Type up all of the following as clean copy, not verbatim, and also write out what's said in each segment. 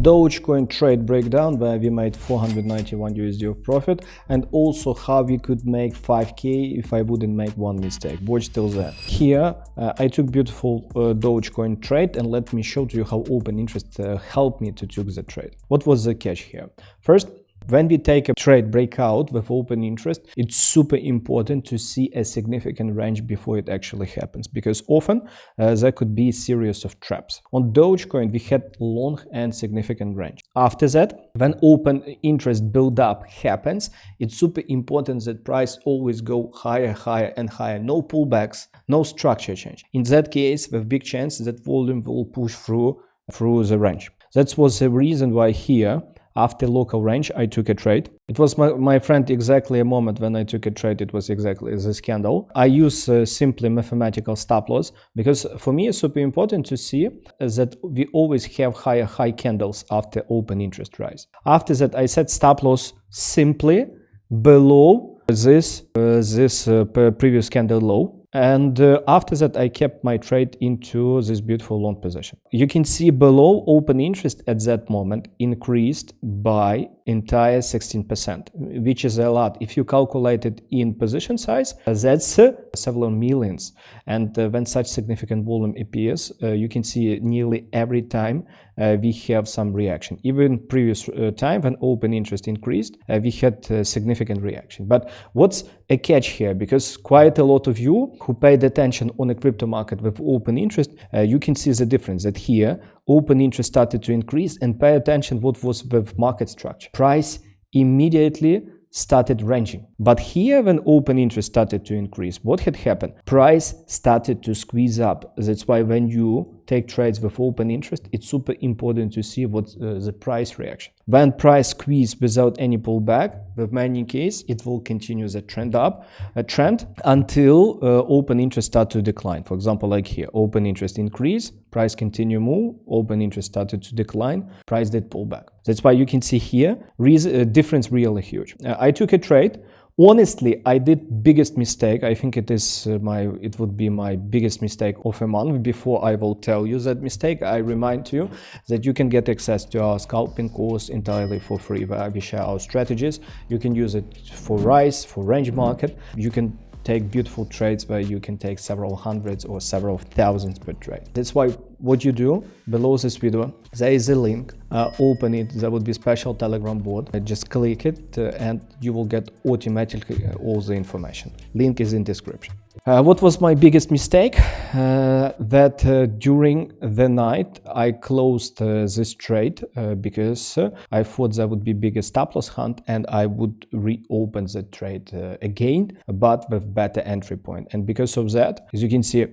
Dogecoin trade breakdown where we made 491 USD of profit, and also how we could make 5k if I wouldn't make one mistake. Watch till that. Here I took beautiful Dogecoin trade, and let me show to you how open interest helped me to take the trade. What was the catch here? First, when we take a trade breakout with open interest, it's super important to see a significant range before it actually happens, because often there could be a series of traps. On Dogecoin, we had long and significant range. After that, when open interest build up happens, it's super important that price always go higher, higher and higher. No pullbacks, no structure change. In that case, with big chance that volume will push through the range. That was the reason why here, after local range, I took a trade. It was my friend exactly a moment when I took a trade. It was exactly this candle. I use simply mathematical stop loss, because for me it's super important to see that we always have high candles after open interest rise. After that, I set stop loss simply below this previous candle low. And after that, I kept my trade into this beautiful long position. You can see below open interest at that moment increased by entire 16%, which is a lot. If you calculate it in position size, that's several millions. And when such significant volume appears, you can see nearly every time we have some reaction. Even previous time when open interest increased, we had significant reaction. But what's a catch here? Because quite a lot of you who paid attention on a crypto market with open interest, you can see the difference that here open interest started to increase, and pay attention what was with market structure. Price immediately started ranging. But here when open interest started to increase, what had happened? Price started to squeeze up. That's why when you take trades with open interest, it's super important to see what the price reaction. When price squeeze without any pullback, with many cases, it will continue the trend until open interest start to decline. For example, like here, open interest increase, price continue move, open interest started to decline, price did pull back. That's why you can see here, difference really huge. I took a trade. Honestly, I did biggest mistake. I think it would be my biggest mistake of a month. Before I will tell you that mistake, I remind you that you can get access to our scalping course entirely for free, where we share our strategies. You can use it for rise, for range market. You can take beautiful trades where you can take several hundreds or several thousands per trade. That's why what you do below this video, there is a link. Open it. There would be special Telegram bot. Just click it and you will get automatically all the information. Link is in description. What was my biggest mistake? That during the night I closed this trade because I thought there would be bigger stop loss hunt and I would reopen the trade again, but with better entry point. And because of that, as you can see,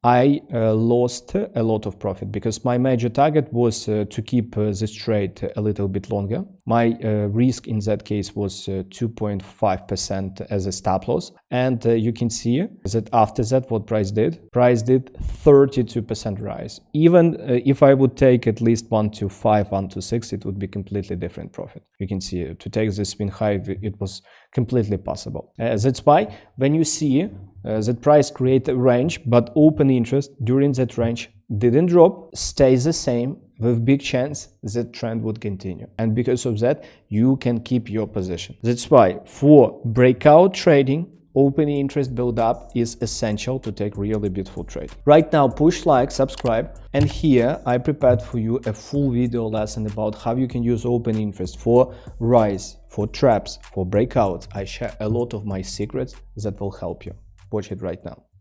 I lost a lot of profit, because my major target was to keep this trade a little bit longer. My risk in that case was 2.5% as a stop loss. And you can see that after that, what price did? Price did 32% rise. Even if I would take at least 1 to 5, 1 to 6, it would be completely different profit. You can see to take this swing high, it was completely possible. That's why when you see that price create a range, but open interest during that range didn't drop, stays the same, with big chance that trend would continue. And because of that, you can keep your position. That's why for breakout trading, open interest build up is essential to take really beautiful trade. Right now, push like, subscribe, and here I prepared for you a full video lesson about how you can use open interest for rise, for traps, for breakouts. I share a lot of my secrets that will help you. Watch it right now.